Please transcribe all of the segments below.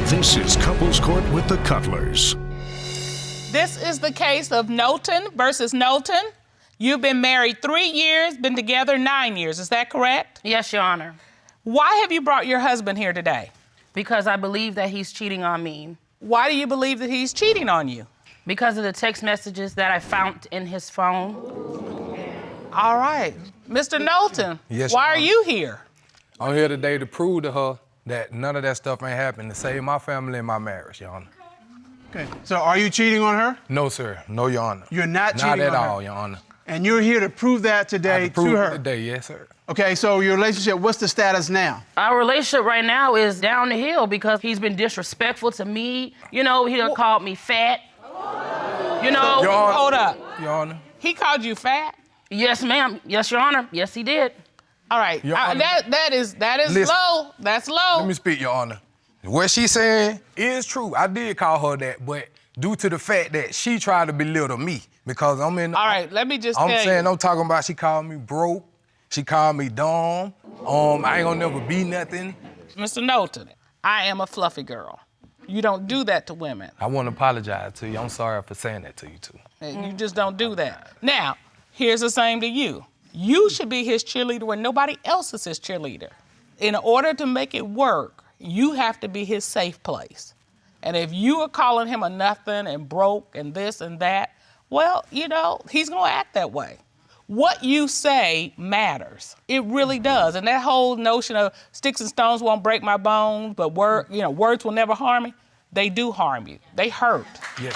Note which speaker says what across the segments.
Speaker 1: This is Couples Court with the Cutlers.
Speaker 2: This is the case of Noltion versus Noltion. You've been married 3 years, been together 9 years. Is that correct?
Speaker 3: Yes, Your Honor.
Speaker 2: Why have you brought your husband here today?
Speaker 3: Because I believe that he's cheating on me.
Speaker 2: Why do you believe that he's cheating on you?
Speaker 3: Because of the text messages that I found in his phone.
Speaker 2: All right. Mr. Noltion,
Speaker 4: Yes,
Speaker 2: why
Speaker 4: Your
Speaker 2: are
Speaker 4: Honor.
Speaker 2: you here?
Speaker 4: I'm here today to prove to her that none of that stuff ain't happened, to save my family and my marriage, Your Honor.
Speaker 5: Okay, so are you cheating on her?
Speaker 4: No, sir. No, Your Honor.
Speaker 5: You're not cheating
Speaker 4: Not at
Speaker 5: on her?
Speaker 4: all, Your Honor.
Speaker 5: And you're here to prove that today
Speaker 4: I prove
Speaker 5: to her?
Speaker 4: today, yes, sir.
Speaker 5: Okay, so your relationship, what's the status now?
Speaker 3: Our relationship right now is down the hill because he's been disrespectful to me. You know, he done called me fat. You know.
Speaker 4: Your Honor.
Speaker 2: Hold up.
Speaker 4: Your Honor.
Speaker 2: He called you fat?
Speaker 3: Yes, ma'am. Yes, Your Honor. Yes, he did.
Speaker 2: All right.
Speaker 4: Your Honor.
Speaker 2: That is
Speaker 4: Listen.
Speaker 2: low. That's low.
Speaker 4: Let me speak, Your Honor. What she's saying is true. I did call her that, but due to the fact that she tried to belittle me, because I'm in.
Speaker 2: All right, let me just
Speaker 4: I'm
Speaker 2: tell
Speaker 4: saying,
Speaker 2: you.
Speaker 4: I'm talking about she called me broke. She called me dumb. I ain't gonna never be nothing.
Speaker 2: Mr. Noltion, I am a fluffy girl. You don't do that to women.
Speaker 4: I want to apologize to you. I'm sorry for saying that to you, too.
Speaker 2: You just don't do that. Now, here's the same to you. You should be his cheerleader when nobody else is his cheerleader. In order to make it work, you have to be his safe place. And if you are calling him a nothing and broke and this and that, well, you know, he's gonna act that way. What you say matters. It really does. And that whole notion of sticks and stones won't break my bones, but words will never harm me, they do harm you. They hurt.
Speaker 4: Yes.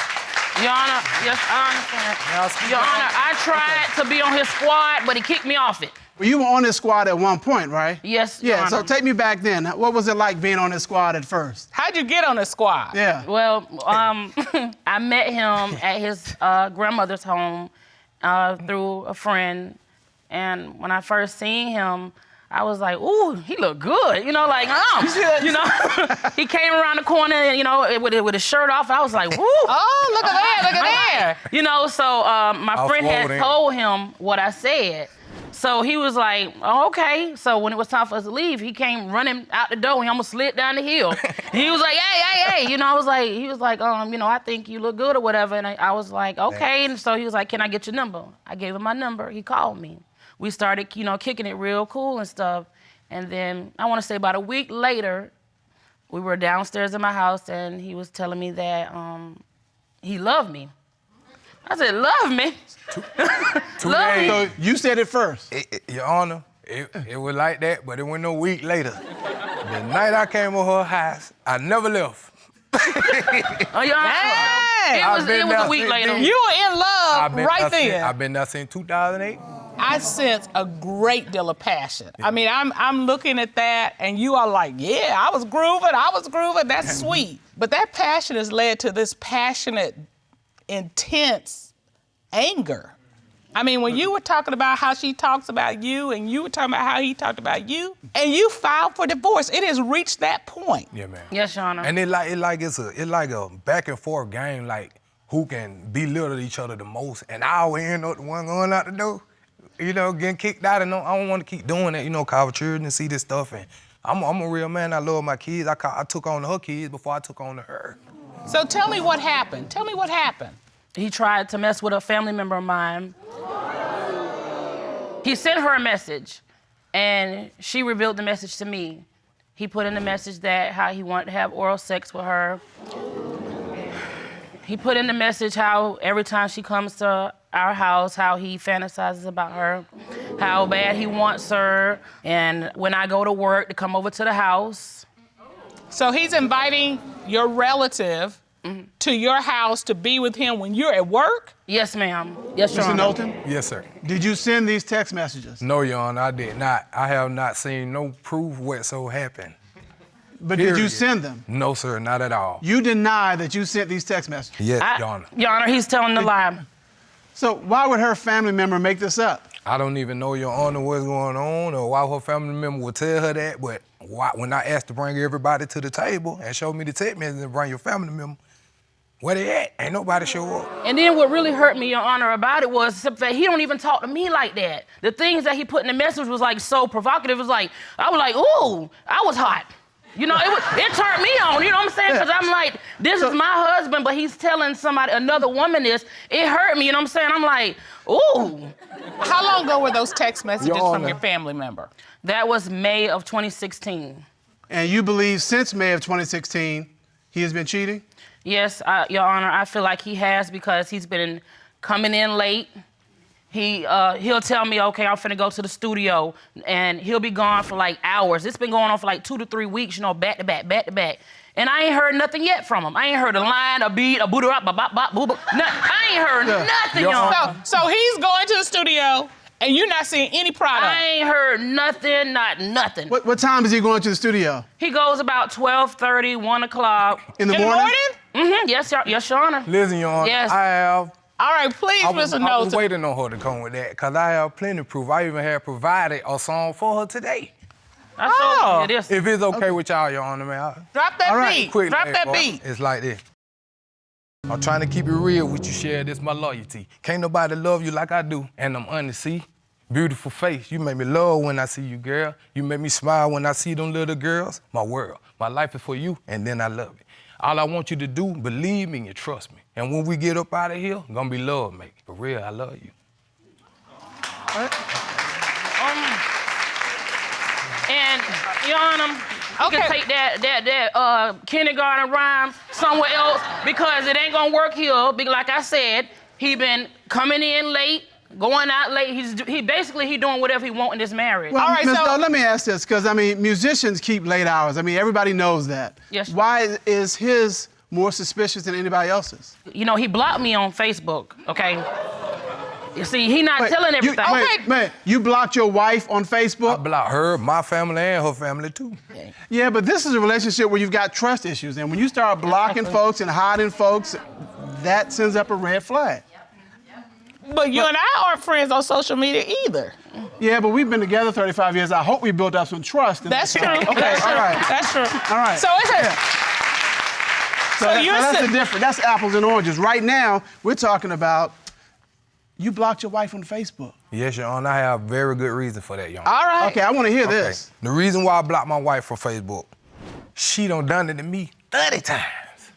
Speaker 3: Your Honor, yes, I understand. Your Honor, I tried to be on his squad, but he kicked me off it.
Speaker 5: Well, you were on this squad at one point, right?
Speaker 3: Yes, Your
Speaker 5: Yeah, so
Speaker 3: Honor.
Speaker 5: take me back then. What was it like being on this squad at first?
Speaker 2: How'd you get on the squad?
Speaker 5: Yeah.
Speaker 3: Well, I met him at his grandmother's home through a friend, and when I first seen him, I was like, ooh, he look good, you know, like, you know. He came around the corner, you know, with his shirt off. I was like, woo.
Speaker 2: Oh, look at that, look at that.
Speaker 3: You know, so my friend had
Speaker 4: floating.
Speaker 3: told him what I said. So he was like, oh, okay. So when it was time for us to leave, he came running out the door. He almost slid down the hill. He was like, hey. You know, he was like, you know, I think you look good or whatever. And I was like, okay. And so he was like, can I get your number? I gave him my number. He called me. We started, you know, kicking it real cool and stuff. And then I want to say about a week later, we were downstairs in my house and he was telling me that he loved me. I said, love me?
Speaker 4: 2
Speaker 3: Love
Speaker 4: days.
Speaker 5: So you said it first.
Speaker 4: Your Honor, it was like that, but it went no week later. The night I came to her house, I never left.
Speaker 3: Oh, Your Honor,
Speaker 2: Dang.
Speaker 3: it was a week later.
Speaker 2: You were in love right then.
Speaker 4: I've been there since 2008.
Speaker 2: I sense a great deal of passion. I mean, I'm looking at that, and you are like, yeah, I was grooving, that's sweet. But that passion has led to this passionate, intense anger. I mean, when you were talking about how she talks about you, and you were talking about how he talked about you, and you filed for divorce, it has reached that point.
Speaker 4: Yeah, man.
Speaker 3: Yes, Your Honor.
Speaker 4: And it's like a back and forth game, like who can belittle each other the most, and I always end up the one going out the door. You know, getting kicked out, and I don't want to keep doing that. You know, cause children see this stuff, and I'm a real man. I love my kids. I took on her kids before I took on her.
Speaker 2: So tell me what happened.
Speaker 3: He tried to mess with a family member of mine. He sent her a message, and she revealed the message to me. He put in the message that how he wanted to have oral sex with her. He put in the message how every time she comes to our house, how he fantasizes about her, how bad he wants her, and when I go to work, to come over to the house.
Speaker 2: So he's inviting your relative to your house to be with him when you're at work?
Speaker 3: Yes, ma'am. Yes, Your
Speaker 5: Mr.
Speaker 3: Honor.
Speaker 5: Noltion,
Speaker 4: Yes, sir.
Speaker 5: did you send these text messages?
Speaker 4: No, Your Honor, I did not. I have not seen no proof whatsoever happened.
Speaker 5: But did you
Speaker 4: Period.
Speaker 5: send them?
Speaker 4: No, sir, not at all.
Speaker 5: You deny that you sent these text messages.
Speaker 4: Yes, Your Honor.
Speaker 3: Your Honor, he's telling the lie.
Speaker 5: So why would her family member make this up?
Speaker 4: I don't even know, Your Honor, what's going on or why her family member would tell her that, but when I asked to bring everybody to the table and show me the text message and bring your family member, where they at? Ain't nobody show up.
Speaker 3: And then what really hurt me, Your Honor, about it was that he don't even talk to me like that. The things that he put in the message was like so provocative. It was like, I was like, ooh, I was hot. You know, it turned me on, you know what I'm saying? Because I'm like, this is my husband, but he's telling another woman this. It hurt me, you know what I'm saying? I'm like, ooh.
Speaker 2: How long ago were those text messages from your family member?
Speaker 3: That was May of 2016.
Speaker 5: And you believe since May of 2016, he has been cheating?
Speaker 3: Yes, Your Honor, I feel like he has because he's been coming in late. He'll tell me, okay, I'm finna go to the studio, and he'll be gone for like hours. It's been going on for like 2 to 3 weeks, you know, back to back, back to back. And I ain't heard nothing yet from him. I ain't heard a line, a beat, a boo-da-bop, bop, bop, boo, boo. I ain't heard nothing, Your Honor.
Speaker 2: So he's going to the studio, and you're not seeing any product?
Speaker 3: I ain't heard nothing, not nothing.
Speaker 5: What time is he going to the studio?
Speaker 3: He goes about 12:30, 1 o'clock.
Speaker 5: In the morning?
Speaker 3: Mm-hmm, yes, Your Honor.
Speaker 4: Listen, Your Honor,
Speaker 3: Yes.
Speaker 4: I have...
Speaker 2: All right, please, Mr.
Speaker 4: I was
Speaker 2: Noltion.
Speaker 4: waiting on her to come with that, because I have plenty of proof. I even have provided a song for her today.
Speaker 3: I showed you this.
Speaker 4: If it's okay with y'all, Your Honor, man.
Speaker 2: Drop that
Speaker 5: All right,
Speaker 2: beat.
Speaker 4: Quick,
Speaker 2: Drop
Speaker 4: man,
Speaker 2: that
Speaker 4: boy.
Speaker 2: beat.
Speaker 4: It's like this. I'm trying to keep it real with you, share this my loyalty. Can't nobody love you like I do, and I'm honest, see? Beautiful face, you make me love when I see you, girl. You make me smile when I see them little girls. My world, my life is for you, and then I love it. All I want you to do, believe me and trust me. And when we get up out of here, gonna be love making. For real, I love you.
Speaker 3: And, Your Honor, you can take that kindergarten rhyme somewhere else because it ain't gonna work here. Because like I said, he been coming in late, going out late. He basically doing whatever he want in this marriage.
Speaker 5: Well,
Speaker 2: All right,
Speaker 5: Ms.
Speaker 2: so-
Speaker 5: Doe, let me ask this, because, I mean, musicians keep late hours. I mean, everybody knows that.
Speaker 3: Yes.
Speaker 5: Why is his more suspicious than anybody else's?
Speaker 3: You know, he blocked me on Facebook, okay? You see, he not telling everything.
Speaker 5: Wait, you blocked your wife on
Speaker 4: I
Speaker 5: Facebook?
Speaker 4: block her, my family, and her family, too.
Speaker 5: Yeah, but this is a relationship where you've got trust issues, and when you start blocking folks and hiding folks, that sends up a red flag.
Speaker 2: But you and I aren't friends on social media either.
Speaker 5: Yeah, but we've been together 35 years. I hope we built up some trust.
Speaker 2: That's true.
Speaker 5: Okay,
Speaker 2: That's
Speaker 5: all
Speaker 2: true.
Speaker 5: right.
Speaker 2: That's true.
Speaker 5: All right.
Speaker 2: So it's a...
Speaker 5: So that's the difference. That's apples and oranges. Right now, we're talking about you blocked your wife on Facebook.
Speaker 4: Yes, Your Honor, I have very good reason for that, Your Honor.
Speaker 2: All right.
Speaker 5: Okay, I want to hear
Speaker 4: Okay.
Speaker 5: this.
Speaker 4: The reason why I blocked my wife from Facebook, she done it to me 30 times.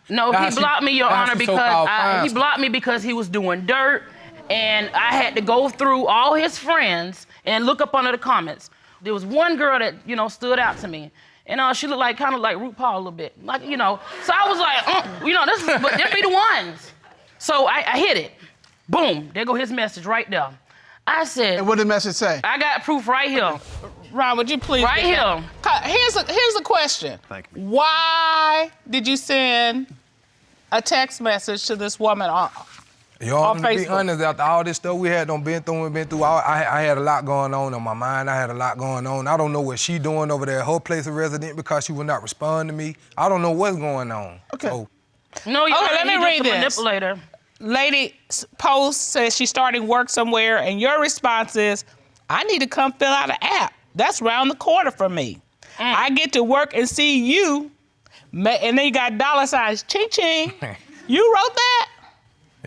Speaker 3: No,
Speaker 4: Now
Speaker 3: he blocked me, Your
Speaker 4: now
Speaker 3: Honor,
Speaker 4: she
Speaker 3: because
Speaker 4: so-called
Speaker 3: he
Speaker 4: fine.
Speaker 3: blocked me because he was doing dirt, and I had to go through all his friends and look up under the comments. There was one girl that, you know, stood out to me. And she looked like, kind of like RuPaul a little bit. Like, you know. So I was like, you know, but them be the ones. So I hit it. Boom, there go his message right there. I said.
Speaker 5: And what did the message say?
Speaker 3: I got proof right here.
Speaker 2: Ron, would you please?
Speaker 3: Right
Speaker 2: get that? Here's a question.
Speaker 6: Thank you.
Speaker 2: Why did you send a text message to this woman on
Speaker 4: Your Honor, to be
Speaker 2: Facebook?
Speaker 4: honest, after all this stuff we had been through, I had a lot going on my mind. I had a lot going on. I don't know what she doing over there at her place of residence because she would not respond to me. I don't know what's going on.
Speaker 5: Okay.
Speaker 4: So,
Speaker 3: No, Your
Speaker 2: Okay,
Speaker 3: Honor,
Speaker 2: let me
Speaker 3: he
Speaker 2: read
Speaker 3: just a
Speaker 2: this.
Speaker 3: manipulator.
Speaker 2: Lady's post says she's starting work somewhere, and your response is, I need to come fill out an app. That's round the corner from me. I get to work and see you, and then you got dollar signs, ching ching. You wrote that?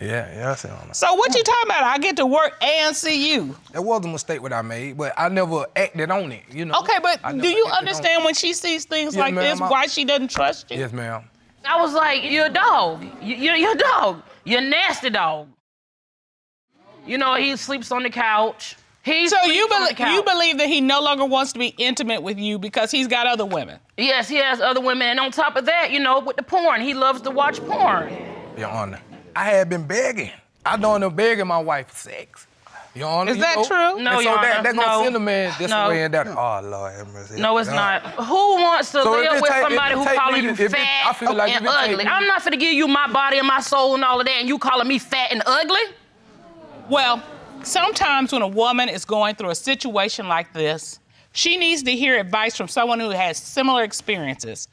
Speaker 4: yeah, I see on that.
Speaker 2: So what you talking about? I get to work and see you.
Speaker 4: That was a mistake what I made, but I never acted on it, you know.
Speaker 2: Okay, but
Speaker 4: I never
Speaker 2: do you
Speaker 4: acted on
Speaker 2: understand when she sees things
Speaker 4: Yeah,
Speaker 2: like
Speaker 4: ma'am,
Speaker 2: this, why she doesn't trust
Speaker 4: it.
Speaker 2: you?
Speaker 4: Yes, ma'am.
Speaker 3: I was like, you're a dog. You're a dog. You're a nasty dog. You know, he sleeps on the couch.
Speaker 2: So you believe that he no longer wants to be intimate with you because he's got other women?
Speaker 3: Yes, he has other women. And on top of that, you know, with the porn, he loves to watch porn.
Speaker 4: Your Honor, I had been begging. I done begging my wife for sex. Your Honor,
Speaker 2: Is
Speaker 4: you
Speaker 2: that
Speaker 4: know?
Speaker 2: true?
Speaker 3: No,
Speaker 4: And so
Speaker 3: Your
Speaker 4: that
Speaker 3: Honor,
Speaker 4: gonna
Speaker 3: no.
Speaker 4: send a man this
Speaker 3: No.
Speaker 4: way and that. Oh, Lord have mercy.
Speaker 3: No, it's not. Who wants to
Speaker 4: So if
Speaker 3: live
Speaker 4: it
Speaker 3: with
Speaker 4: take-
Speaker 3: somebody
Speaker 4: if it
Speaker 3: who
Speaker 4: take
Speaker 3: calling
Speaker 4: me
Speaker 3: you
Speaker 4: to- if it-
Speaker 3: fat
Speaker 4: I feel like
Speaker 3: and
Speaker 4: if it take
Speaker 3: ugly?
Speaker 4: me-
Speaker 3: I'm not finna give you my body and my soul and all of that, and you calling me fat and ugly?
Speaker 2: Well, sometimes when a woman is going through a situation like this, she needs to hear advice from someone who has similar experiences.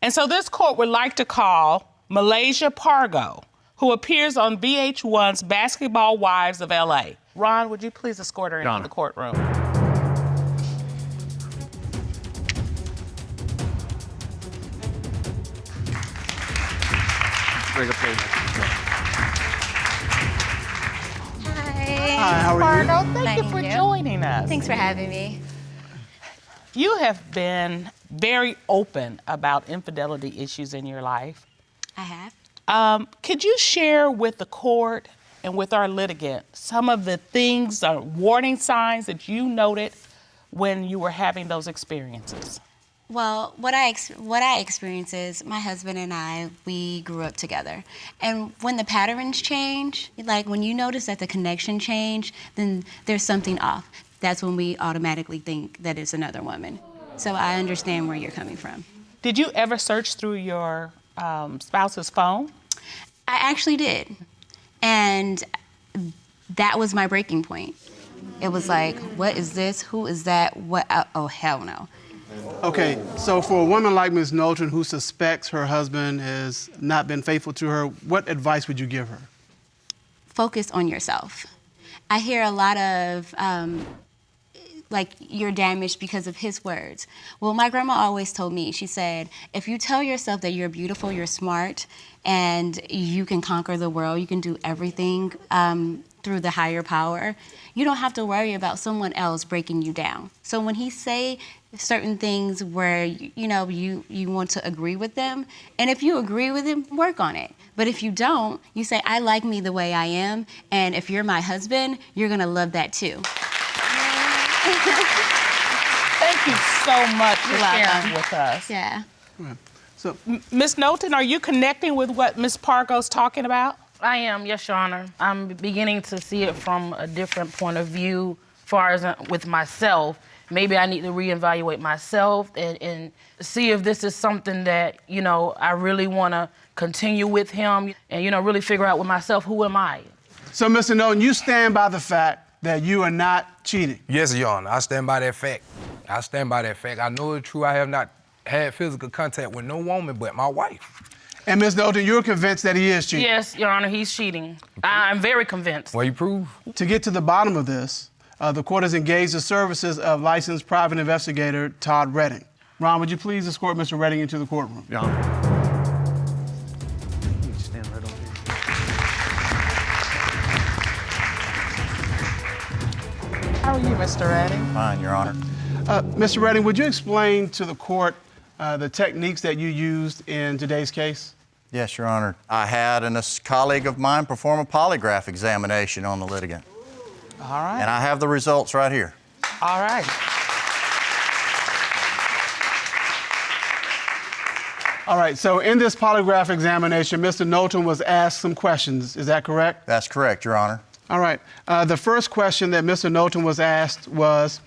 Speaker 2: And so this court would like to call Malaysia Pargo, who appears on VH1's Basketball Wives of LA. Ron, would you please escort her into the courtroom?
Speaker 6: Bring up here.
Speaker 5: Hi, how are you?
Speaker 2: Pargo, thank you
Speaker 7: Thank
Speaker 2: for
Speaker 7: you.
Speaker 2: joining us.
Speaker 7: Thanks for having me.
Speaker 2: You have been very open about infidelity issues in your life.
Speaker 6: I have.
Speaker 2: Could you share with the court and with our litigant some of the things, warning signs that you noted when you were having those experiences?
Speaker 6: Well, what I experience is my husband and I, we grew up together. And when the patterns change, like when you notice that the connection changed, then there's something off. That's when we automatically think that it's another woman. So I understand where you're coming from.
Speaker 2: Did you ever search through your spouse's phone?
Speaker 6: I actually did. And that was my breaking point. It was like, what is this? Who is that? What? Oh, hell no.
Speaker 5: Okay, so for a woman like Ms. Noltion who suspects her husband has not been faithful to her, what advice would you give her?
Speaker 6: Focus on yourself. I hear a lot of, like, you're damaged because of his words. Well, my grandma always told me, she said, if you tell yourself that you're beautiful, you're smart, and you can conquer the world, you can do everything through the higher power, you don't have to worry about someone else breaking you down. So when he say certain things where, you want to agree with them, and if you agree with him, work on it. But if you don't, you say, I like me the way I am, and if you're my husband, you're gonna love that too.
Speaker 2: Thank you so much for sharing with us.
Speaker 6: Yeah.
Speaker 5: So,
Speaker 2: Ms. Noltion, are you connecting with what Ms. Pargo's talking about?
Speaker 3: I am, yes, Your Honor. I'm beginning to see it from a different point of view as far as with myself. Maybe I need to reevaluate myself and see if this is something that, I really want to continue with him and, really figure out with myself, who am I?
Speaker 5: So, Mr. Noltion, you stand by the fact that you are not cheating?
Speaker 4: Yes, Your Honor. I stand by that fact. I stand by that fact. I know it's true. I have not had physical contact with no woman but my wife.
Speaker 5: And Ms. Noltion, you're convinced that he is cheating?
Speaker 3: Yes, Your Honor, he's cheating. I'm very convinced.
Speaker 4: What you prove?
Speaker 5: To get to the bottom of this, the court has engaged the services of licensed private investigator Todd Redding. Ron, would you please escort Mr. Redding into the courtroom?
Speaker 7: Your Honor. You can stand right over here.
Speaker 2: How are you, Mr. Redding?
Speaker 7: Fine, Your Honor.
Speaker 5: Mr. Redding, would you explain to the court the techniques that you used in today's case?
Speaker 7: Yes, Your Honor. I had a colleague of mine perform a polygraph examination on the litigant.
Speaker 2: All right.
Speaker 7: And I have the results right here.
Speaker 2: All right.
Speaker 5: All right, so in this polygraph examination, Mr. Noltion was asked some questions. Is that correct?
Speaker 7: That's correct, Your Honor.
Speaker 5: All right. The first question that Mr. Noltion was asked was,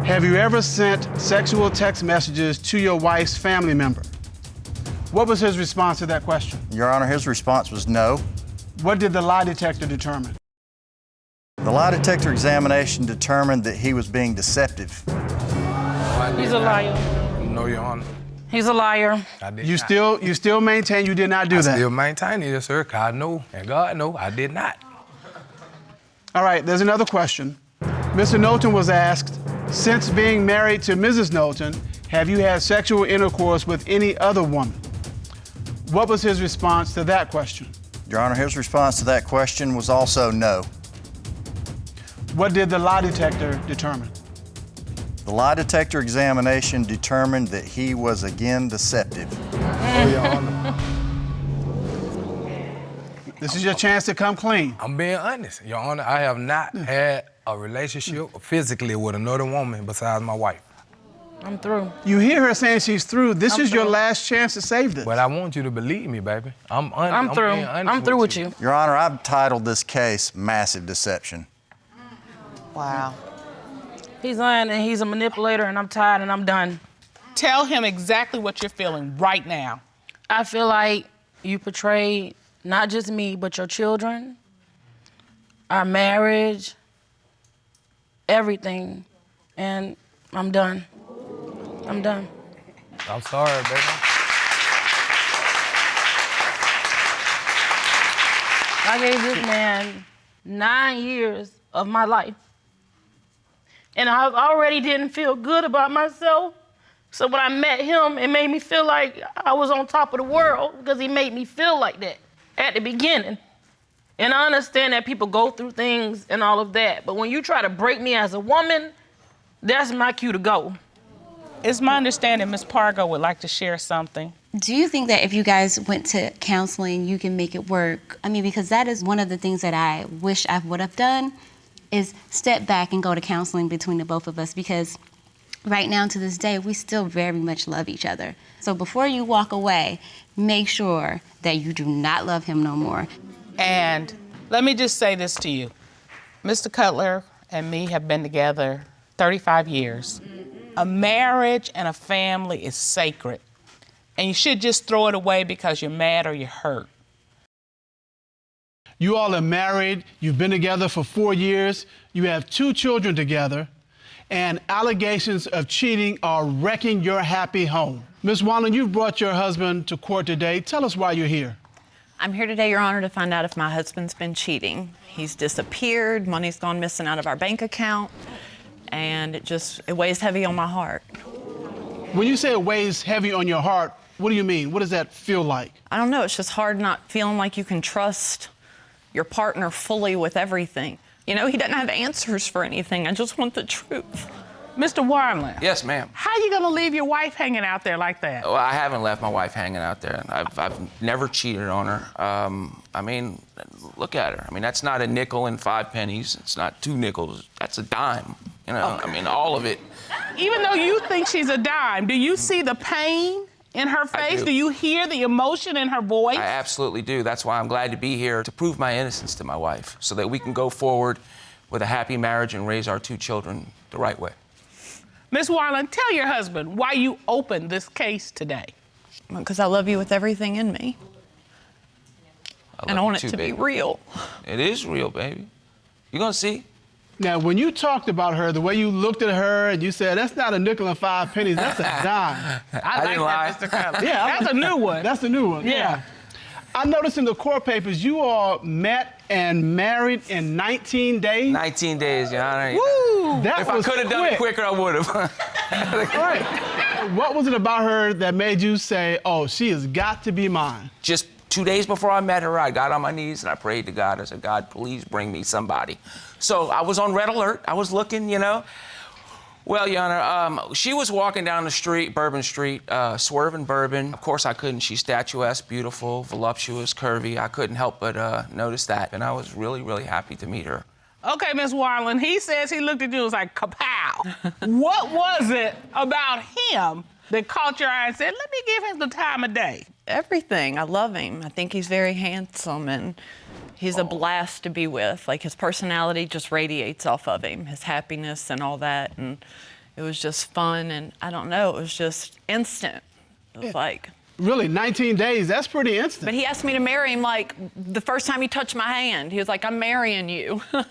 Speaker 5: have you ever sent sexual text messages to your wife's family member? What was his response to that question?
Speaker 7: Your Honor, his response was no.
Speaker 5: What did the lie detector determine?
Speaker 7: The lie detector examination determined that he was being deceptive.
Speaker 3: He's a liar.
Speaker 4: No, Your Honor.
Speaker 3: He's a liar.
Speaker 4: I did
Speaker 5: You
Speaker 4: not.
Speaker 5: still maintain you did not do that?
Speaker 4: I still maintain it, yes, sir. God know, and God know, I did not.
Speaker 5: All right, there's another question. Mr. Noltion was asked, since being married to Mrs. Noltion, have you had sexual intercourse with any other woman? What was his response to that question?
Speaker 7: Your Honor, his response to that question was also no.
Speaker 5: What did the lie detector determine?
Speaker 7: The lie detector examination determined that he was again deceptive.
Speaker 4: Oh, Your Honor.
Speaker 5: This is your chance to come clean.
Speaker 4: I'm being honest. Your Honor, I have not had a relationship physically with another woman besides my wife.
Speaker 3: I'm through.
Speaker 5: You hear her saying she's through. This
Speaker 3: I'm
Speaker 5: is your
Speaker 3: through.
Speaker 5: last chance to save this.
Speaker 4: But I want you to believe me, baby. I'm
Speaker 3: through.
Speaker 4: being honest
Speaker 3: I'm through with you.
Speaker 7: Your Honor, I've titled this case Massive Deception.
Speaker 2: Wow.
Speaker 3: He's lying and he's a manipulator and I'm tired and I'm done.
Speaker 2: Tell him exactly what you're feeling right now.
Speaker 3: I feel like you portrayed not just me, but your children, our marriage, everything, and I'm done. I'm done.
Speaker 4: I'm sorry, baby.
Speaker 3: I gave this man 9 years of my life. And I already didn't feel good about myself. So when I met him, it made me feel like I was on top of the world because he made me feel like that at the beginning. And I understand that people go through things and all of that. But when you try to break me as a woman, that's my cue to go.
Speaker 2: It's my understanding Ms. Pargo would like to share something.
Speaker 6: Do you think that if you guys went to counseling, you can make it work? I mean, because that is one of the things that I wish I would have done, is step back and go to counseling between the both of us, because right now to this day, we still very much love each other. So before you walk away, make sure that you do not love him no more.
Speaker 2: And let me just say this to you. Mr. Cutler and me have been together 35 years. A marriage and a family is sacred. And you should just throw it away because you're mad or you're hurt.
Speaker 5: You all are married, you've been together for 4 years, you have 2 children together, and allegations of cheating are wrecking your happy home. Ms. Wanland, you've brought your husband to court today. Tell us why you're here.
Speaker 8: I'm here today, Your Honor, to find out if my husband's been cheating. He's disappeared, money's gone missing out of our bank account, and it weighs heavy on my heart.
Speaker 5: When you say it weighs heavy on your heart, what do you mean? What does that feel like?
Speaker 8: I don't know, it's just hard not feeling like you can trust your partner fully with everything. You know, he doesn't have answers for anything. I just want the truth.
Speaker 2: Mr. Wanland.
Speaker 9: Yes, ma'am.
Speaker 2: How you gonna leave your wife hanging out there like that?
Speaker 9: Well, I haven't left my wife hanging out there. I've never cheated on her. I mean, look at her. I mean, that's not a nickel and 5 pennies. It's not 2 nickels. That's a dime. You know, I mean, all of it.
Speaker 2: Even though you think she's a dime, do you see the pain in her face? Do you hear the emotion in her voice?
Speaker 9: I absolutely do. That's why I'm glad to be here, to prove my innocence to my wife, so that we can go forward with a happy marriage and raise our 2 children the right way.
Speaker 2: Ms. Wanland, tell your husband why you opened this case today.
Speaker 8: Because I love you with everything in me. And I want it to be real.
Speaker 9: It is real, baby. You're gonna see.
Speaker 5: Now, when you talked about her, the way you looked at her and you said, that's not a nickel and 5 pennies, that's a dime.
Speaker 2: I
Speaker 9: didn't lie.
Speaker 2: Mr. Cutler.
Speaker 5: Yeah,
Speaker 2: That's a new one.
Speaker 5: That's the new one.
Speaker 2: Yeah.
Speaker 5: I noticed in the court papers you all met and married in 19 days.
Speaker 9: 19 days, Your Honor.
Speaker 5: Woo! That
Speaker 9: If I
Speaker 5: was
Speaker 9: could have done it quicker, I would have.
Speaker 5: Right. What was it about her that made you say, oh, she has got to be mine?
Speaker 9: Just 2 days before I met her, I got on my knees and I prayed to God. I said, God, please bring me somebody. So I was on red alert. I was looking, you know. Well, Your Honor, she was walking down the street, Bourbon Street, swerving Bourbon. Of course I couldn't. She's statuesque, beautiful, voluptuous, curvy. I couldn't help but notice that. And I was really, really happy to meet her.
Speaker 2: Okay, Ms. Wanland, he says he looked at you and was like, kapow. What was it about him that caught your eye and said, let me give him the time of day?
Speaker 8: Everything. I love him. I think he's very handsome and he's a blast to be with. Like, his personality just radiates off of him, his happiness and all that. And it was just fun. And I don't know, it was just instant. It was like...
Speaker 5: Really, 19 days, that's pretty instant.
Speaker 8: But he asked me to marry him, like, the first time he touched my hand. He was like, I'm marrying you.
Speaker 2: Oh,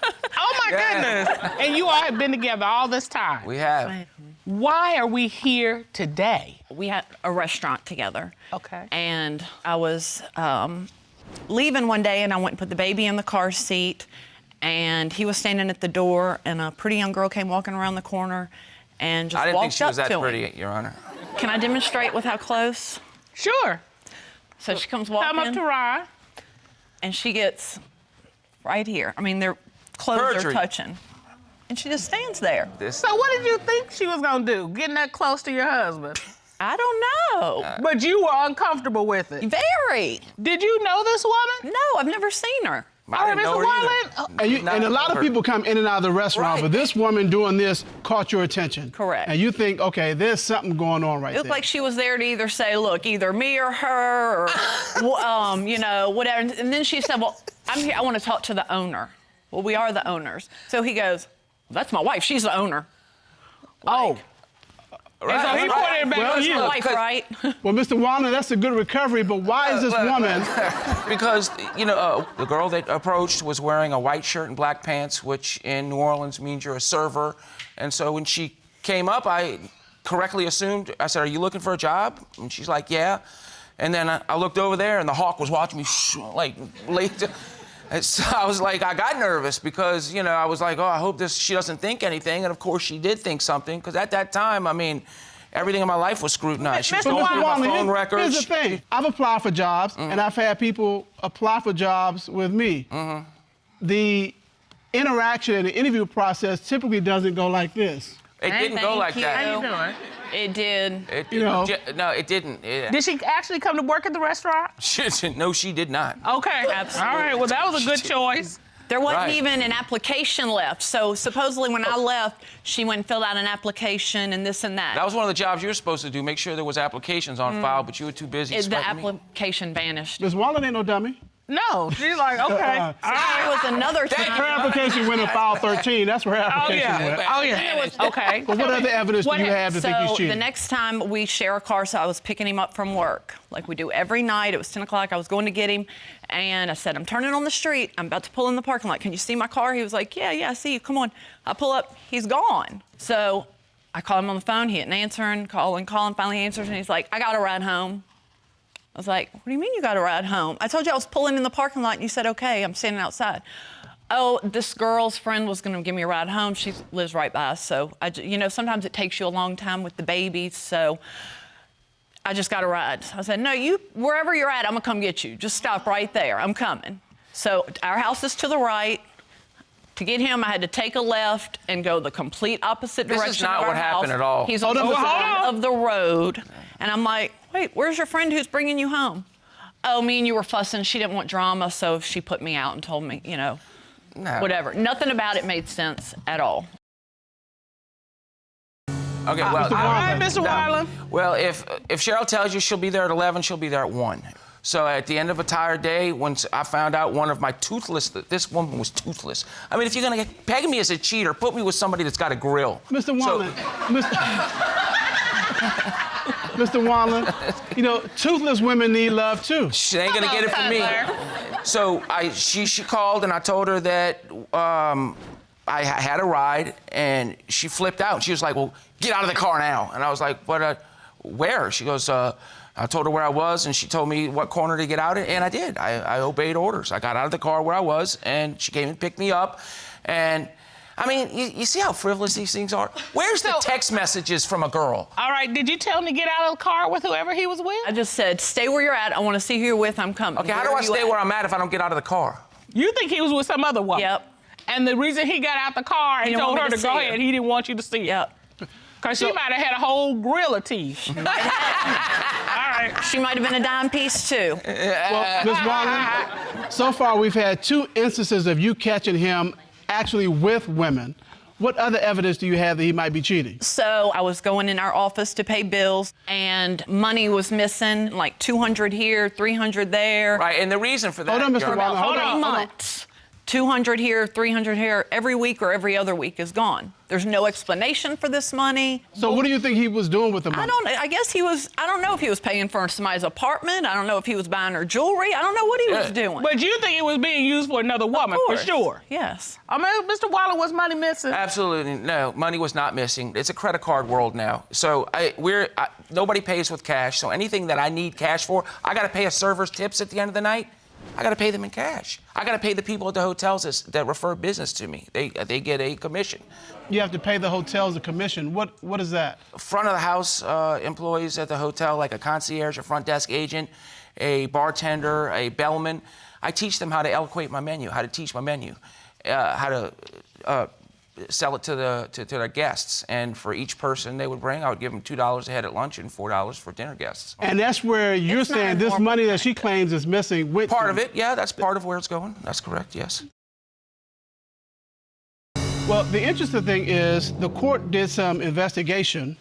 Speaker 2: my goodness. And you all have been together all this time.
Speaker 9: We have.
Speaker 2: Why are we here today?
Speaker 8: We had a restaurant together.
Speaker 2: Okay.
Speaker 8: And I was leaving one day, and I went and put the baby in the car seat, and he was standing at the door, and a pretty young girl came walking around the corner and just
Speaker 9: I didn't think
Speaker 8: walked
Speaker 9: she was
Speaker 8: up
Speaker 9: that
Speaker 8: to
Speaker 9: pretty,
Speaker 8: him.
Speaker 9: Your Honor.
Speaker 8: Can I demonstrate with how close?
Speaker 2: Sure.
Speaker 8: So she comes walking.
Speaker 2: Come up to Ryan.
Speaker 8: And she gets right here. I mean, their clothes are touching. And she just stands there.
Speaker 2: So what did you think she was gonna do, getting that close to your husband?
Speaker 8: I don't know.
Speaker 2: But you were uncomfortable with it.
Speaker 8: Very.
Speaker 2: Did you know this woman?
Speaker 8: No, I've never seen her.
Speaker 9: I didn't know her either.
Speaker 5: And a lot of people come in and out of the restaurant,
Speaker 9: Right.
Speaker 5: but this woman doing this caught your attention.
Speaker 8: Correct.
Speaker 5: And you think, okay, there's something going on right
Speaker 8: It
Speaker 5: there.
Speaker 8: looked like she was there to either say, look, either me or her, or, you know, whatever. And then she said, well, I'm here, I want to talk to the owner. Well, we are the owners. So he goes, that's my wife, she's the owner.
Speaker 2: Oh. And so he pointed it back on you.
Speaker 8: My wife, right?
Speaker 5: Well, Mr. Wanland, that's a good recovery, but why is this woman...
Speaker 9: Because, you know, the girl that approached was wearing a white shirt and black pants, which in New Orleans means you're a server. And so when she came up, I correctly assumed, I said, are you looking for a job? And she's like, yeah. And then I looked over there, and the hawk was watching me, like, late. And so I was like, I got nervous because, you know, I was like, oh, I hope she doesn't think anything. And of course she did think something, because at that time, I mean, everything in my life was scrutinized. She was going through my phone records.
Speaker 5: Here's the thing. I've applied for jobs, and I've had people apply for jobs with me. The interaction and the interview process typically doesn't go like this.
Speaker 9: It didn't go like that.
Speaker 2: How you doing?
Speaker 8: It did.
Speaker 9: No, it didn't.
Speaker 2: Did she actually come to work at the restaurant?
Speaker 9: No, she did not.
Speaker 2: Okay.
Speaker 8: Absolutely.
Speaker 2: All right. Well, that was a good choice.
Speaker 8: There wasn't
Speaker 9: Right.
Speaker 8: even an application left. So supposedly when I left, she went and filled out an application and this and that.
Speaker 9: That was one of the jobs you were supposed to do, make sure there was applications on file, but you were too busy
Speaker 8: The
Speaker 9: sweating me.
Speaker 8: application vanished.
Speaker 5: Ms. Wallen ain't no dummy.
Speaker 2: No. She's like, okay. All
Speaker 8: There
Speaker 2: right.
Speaker 8: was another
Speaker 5: Her
Speaker 8: time.
Speaker 5: application went in file 13. That's where her
Speaker 2: Oh,
Speaker 5: application
Speaker 2: yeah.
Speaker 5: went.
Speaker 2: Oh, yeah. Okay.
Speaker 5: But what other evidence do you have to think he's
Speaker 8: So
Speaker 5: cheating?
Speaker 8: the next time we share a car, so I was picking him up from work, like we do every night. It was 10 o'clock. I was going to get him, and I said, I'm turning on the street. I'm about to pull in the parking lot. Can you see my car? He was like, yeah, I see you. Come on. I pull up. He's gone. So I called him on the phone. He didn't answer, and calling. Finally answers, and he's like, I got a ride home. I was like, what do you mean you got a ride home? I told you I was pulling in the parking lot, and you said, okay, I'm standing outside. Oh, this girl's friend was going to give me a ride home. She lives right by us. So, sometimes it takes you a long time with the babies. So I just got a ride. I said, no, wherever you're at, I'm going to come get you. Just stop right there. I'm coming. So our house is to the right. To get him, I had to take a left and go the complete opposite direction.
Speaker 9: This is not
Speaker 8: of our
Speaker 9: what happened
Speaker 8: house.
Speaker 9: at all.
Speaker 8: He's on the side of the road. And I'm like, wait, where's your friend who's bringing you home? Oh, me and you were fussing. She didn't want drama, so she put me out and told me,
Speaker 9: No.
Speaker 8: whatever. Nothing about it made sense at all.
Speaker 9: Okay, well,
Speaker 2: All right, Mr. Wanland.
Speaker 9: Well, if Cheryl tells you she'll be there at 11, she'll be there at 1. So at the end of a tired day, once I found out one of my this woman was toothless. I mean, if you're gonna peg me as a cheater, put me with somebody that's got a grill.
Speaker 5: Mr. Wanland, Mr. Wanland, toothless women need love too.
Speaker 9: She ain't gonna get it from me. So she called and I told her that I had a ride and she flipped out. She was like, well, get out of the car now. And I was like, but where? She goes, I told her where I was, and she told me what corner to get out in, and I did. I obeyed orders. I got out of the car where I was, and she came and picked me up. And, I mean, you see how frivolous these things are? Where's the text messages from a girl?
Speaker 2: All right, did you tell him to get out of the car with whoever he was with?
Speaker 8: I just said, stay where you're at. I want to see who you're with. I'm coming.
Speaker 9: Okay, how do I stay where I'm at if I don't get out of the car?
Speaker 2: You think he was with some other woman?
Speaker 8: Yep.
Speaker 2: And the reason he got out the car and
Speaker 8: didn't
Speaker 2: told
Speaker 8: want
Speaker 2: her
Speaker 8: me
Speaker 2: to
Speaker 8: to
Speaker 2: go
Speaker 8: see
Speaker 2: ahead,
Speaker 8: her.
Speaker 2: he didn't want you to see it.
Speaker 8: Yep.
Speaker 2: Because she might have had a whole grill of teeth. All right.
Speaker 8: She might have been a dime piece, too.
Speaker 5: Well, Ms. Wallen, so far we've had 2 instances of you catching him actually with women. What other evidence do you have that he might be cheating?
Speaker 8: So I was going in our office to pay bills, and money was missing, like 200 here, 300 there.
Speaker 9: Right, and the reason for that...
Speaker 5: Hold on, Mr.
Speaker 9: Your
Speaker 5: Wallen,
Speaker 9: Honor,
Speaker 5: hold on.
Speaker 8: 3 months. 200 here, 300 here, every week or every other week is gone. There's no explanation for this money.
Speaker 5: So what do you think he was doing with the money?
Speaker 8: I guess he was, I don't know if he was paying for somebody's apartment. I don't know if he was buying her jewelry. I don't know what he was doing.
Speaker 2: But you think it was being used for another woman, for
Speaker 8: course.
Speaker 2: sure?
Speaker 8: Yes.
Speaker 2: I mean, Mr. Waller, was money missing?
Speaker 9: Absolutely no. Money was not missing. It's a credit card world now. So nobody pays with cash. So anything that I need cash for, I got to pay a server's tips at the end of the night. I got to pay them in cash. I got to pay the people at the hotels that refer business to me. They get a commission.
Speaker 5: You have to pay the hotels a commission. What is that?
Speaker 9: Front of the house employees at the hotel, like a concierge, a front desk agent, a bartender, a bellman. I teach them how to eloquate my menu, how to teach my menu, how to sell it to their guests. And for each person they would bring, I would give them $2 a head at lunch and $4 for dinner guests.
Speaker 5: And that's where you're
Speaker 8: It's not
Speaker 5: saying
Speaker 8: a
Speaker 5: this
Speaker 8: normal
Speaker 5: money that she claims is missing went
Speaker 9: Part
Speaker 5: to.
Speaker 9: of it, yeah, that's part of where it's going. That's correct, yes.
Speaker 5: Well, the interesting thing is the court did some investigation,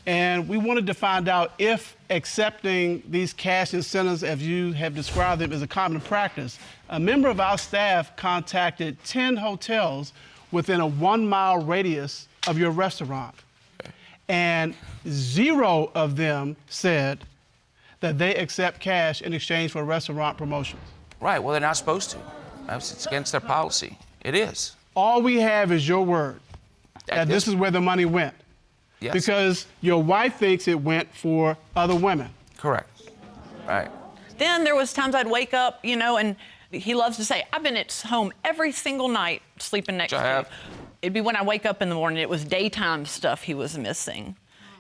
Speaker 5: and we wanted to find out if accepting these cash incentives, as you have described them, is a common practice. A member of our staff contacted 10 hotels within a 1-mile radius of your restaurant, and 0 of them said that they accept cash in exchange for restaurant promotions.
Speaker 9: Right, well, they're not supposed to. It's against their policy. It is.
Speaker 5: All we have is your word that this is where the money went.
Speaker 9: Yes.
Speaker 5: Because your wife thinks it went for other women.
Speaker 9: Correct. Right.
Speaker 8: Then there was times I'd wake up, and he loves to say, I've been at home every single night sleeping next to you. It'd be when I wake up in the morning. It was daytime stuff he was missing.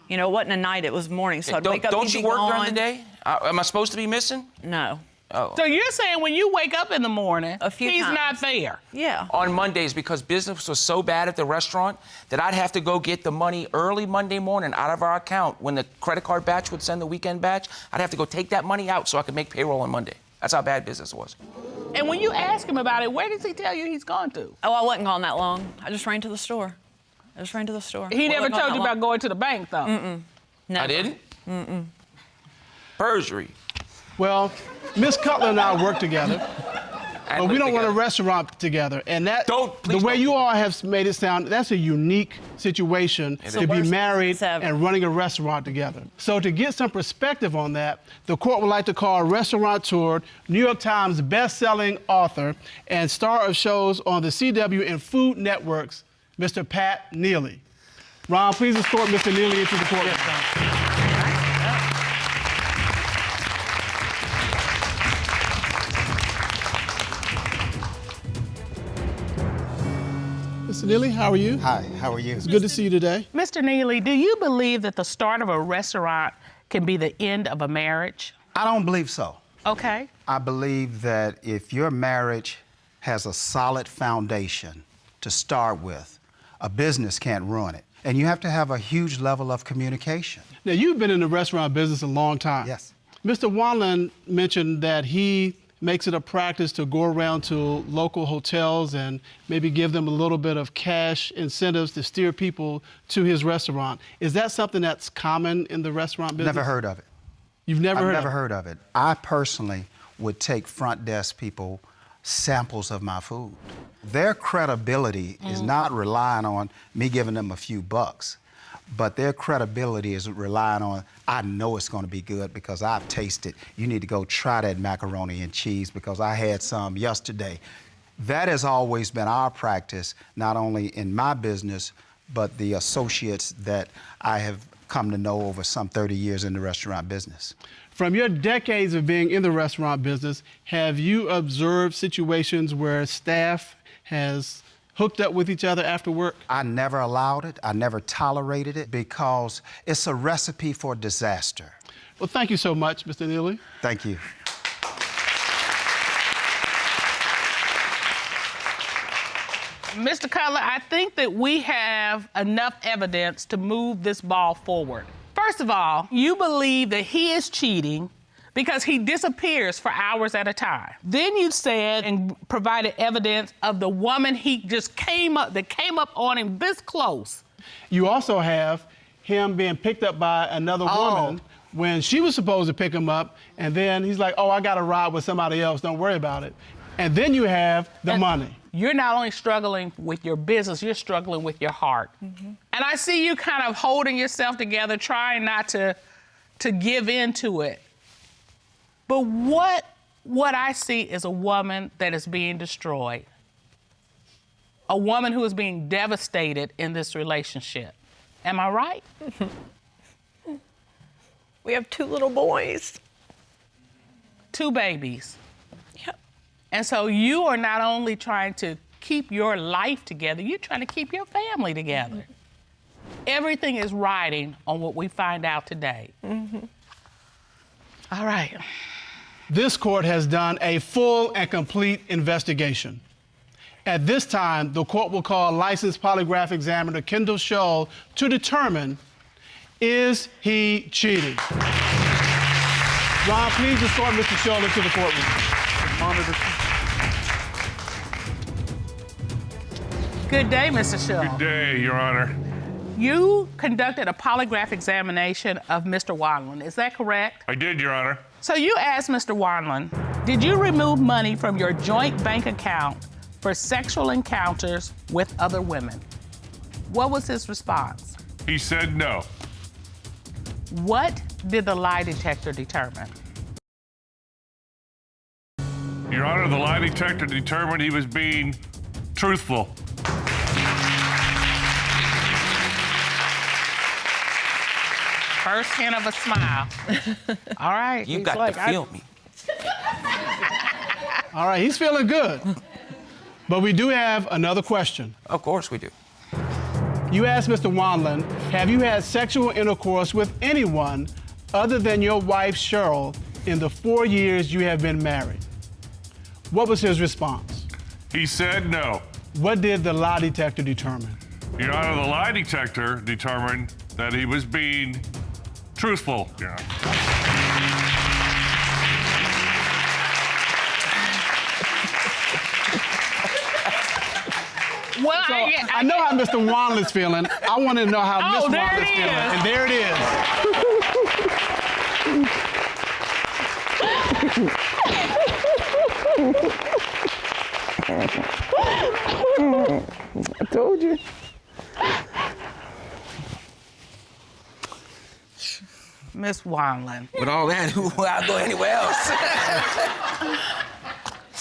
Speaker 8: It wasn't a night, it was morning. So I'd wake up,
Speaker 9: Don't
Speaker 8: he'd
Speaker 9: you
Speaker 8: be
Speaker 9: work
Speaker 8: gone.
Speaker 9: during the day? Am I supposed to be missing?
Speaker 8: No.
Speaker 9: Oh.
Speaker 2: So you're saying when you wake up in the morning,
Speaker 8: A few
Speaker 2: he's
Speaker 8: times.
Speaker 2: not there?
Speaker 8: Yeah.
Speaker 9: On Mondays, because business was so bad at the restaurant that I'd have to go get the money early Monday morning out of our account. When the credit card batch would send the weekend batch, I'd have to go take that money out so I could make payroll on Monday. That's how bad business was.
Speaker 2: And when you ask him about it, where does he tell you he's gone to?
Speaker 8: Oh, I wasn't gone that long. I just ran to the store.
Speaker 2: He never told you about going to the bank, though?
Speaker 8: Never.
Speaker 9: I didn't? Perjury.
Speaker 5: Well, Miss Cutler and I work together,
Speaker 9: And
Speaker 5: but we
Speaker 9: live
Speaker 5: don't run a
Speaker 9: together.
Speaker 5: restaurant together. And that,
Speaker 9: Please
Speaker 5: the way
Speaker 9: don't.
Speaker 5: you all have made it sound, that's a unique situation
Speaker 9: It's
Speaker 5: to
Speaker 9: the
Speaker 5: be
Speaker 8: worst
Speaker 5: married
Speaker 8: business ever.
Speaker 5: and running a restaurant together. So to get some perspective on that, the court would like to call restaurateur, New York Times best-selling author, and star of shows on the CW and Food Networks, Mr. Pat Neely. Ron, please escort Mr. Neely into the courtroom. Mr. Neely, how are you?
Speaker 10: Hi, how are you?
Speaker 5: It's good to see you today.
Speaker 2: Mr. Neely, do you believe that the start of a restaurant can be the end of a marriage?
Speaker 10: I don't believe so.
Speaker 2: Okay.
Speaker 10: I believe that if your marriage has a solid foundation to start with, a business can't ruin it. And you have to have a huge level of communication.
Speaker 5: Now, you've been in the restaurant business a long time.
Speaker 10: Yes.
Speaker 5: Mr. Wanland mentioned that he makes it a practice to go around to local hotels and maybe give them a little bit of cash incentives to steer people to his restaurant. Is that something that's common in the restaurant business?
Speaker 10: Never heard of it.
Speaker 5: You've never heard of it?
Speaker 10: I've never heard of it. I personally would take front desk people samples of my food. Their credibility is not relying on me giving them a few bucks, but their credibility is relying on, I know it's gonna be good because I've tasted. You need to go try that macaroni and cheese because I had some yesterday. That has always been our practice, not only in my business, but the associates that I have come to know over some 30 years in the restaurant business.
Speaker 5: From your decades of being in the restaurant business, have you observed situations where staff has hooked up with each other after work?
Speaker 10: I never allowed it. I never tolerated it because it's a recipe for disaster.
Speaker 5: Well, thank you so much, Mr. Neely.
Speaker 10: Thank you.
Speaker 2: Mr. Cutler, I think that we have enough evidence to move this ball forward. First of all, you believe that he is cheating because he disappears for hours at a time. Then you said and provided evidence of the woman he just came up on him this close.
Speaker 5: You also have him being picked up by another woman when she was supposed to pick him up, and then he's like, oh, I got to ride with somebody else, don't worry about it. And then you have the money.
Speaker 2: You're not only struggling with your business, you're struggling with your heart. And I see you kind of holding yourself together, trying not to give in to it. But what I see is a woman that is being destroyed. A woman who is being devastated in this relationship. Am I right?
Speaker 8: We have 2 little boys.
Speaker 2: 2 babies.
Speaker 8: Yep.
Speaker 2: And so you are not only trying to keep your life together, you're trying to keep your family together. Everything is riding on what we find out today. All right.
Speaker 5: This court has done a full and complete investigation. At this time, the court will call licensed polygraph examiner Kendall Shull to determine, is he cheating? Ron, please escort Mr. Shull into the courtroom. Monitor.
Speaker 2: Good day, Mr. Shull.
Speaker 11: Good day, Your Honor.
Speaker 2: You conducted a polygraph examination of Mr. Wanland, is that correct?
Speaker 11: I did, Your Honor.
Speaker 2: So you asked Mr. Wanland, did you remove money from your joint bank account for sexual encounters with other women? What was his response?
Speaker 11: He said no.
Speaker 2: What did the lie detector determine?
Speaker 11: Your Honor, the lie detector determined he was being truthful.
Speaker 2: First hint of a smile. All right.
Speaker 9: You
Speaker 2: he's
Speaker 9: got
Speaker 2: like,
Speaker 9: to feel me.
Speaker 5: All right, he's feeling good. But we do have another question.
Speaker 9: Of course we do.
Speaker 5: You asked Mr. Wanland, have you had sexual intercourse with anyone other than your wife, Cheryl, in the 4 years you have been married? What was his response?
Speaker 11: He said no.
Speaker 5: What did the lie detector determine?
Speaker 11: Your Honor, the lie detector determined that he was being truthful, Your Honor.
Speaker 2: Well,
Speaker 5: So I know how Mr. Wanland's feeling. I want to know how Miss
Speaker 2: there
Speaker 5: Wanland's
Speaker 2: it
Speaker 5: feeling.
Speaker 2: is.
Speaker 5: And there it is.
Speaker 9: I told you.
Speaker 2: Miss Wanland.
Speaker 9: With all that, I'll go anywhere else.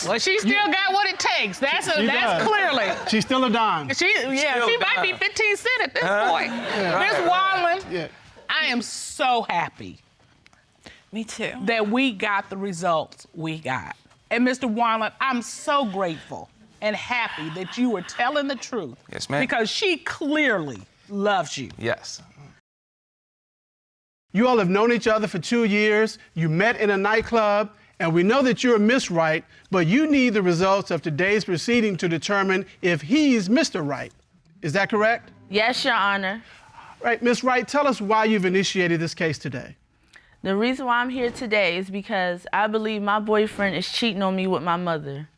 Speaker 2: Well, she still got what it takes. That's
Speaker 5: does.
Speaker 2: clearly.
Speaker 5: She's still a dime.
Speaker 2: She might be 15 cents at this point. Miss Wanland, I am so happy
Speaker 8: Me too.
Speaker 2: that we got the results we got. And Mr. Wanland, I'm so grateful and happy that you were telling the truth.
Speaker 9: Yes, ma'am.
Speaker 2: Because she clearly loves you.
Speaker 9: Yes.
Speaker 5: You all have known each other for 2 years. You met in a nightclub, and we know that you're Miss Wright, but you need the results of today's proceeding to determine if he's Mr. Wright. Is that correct?
Speaker 3: Yes, Your Honor.
Speaker 5: Right, Miss Wright, tell us why you've initiated this case today.
Speaker 3: The reason why I'm here today is because I believe my boyfriend is cheating on me with my mother.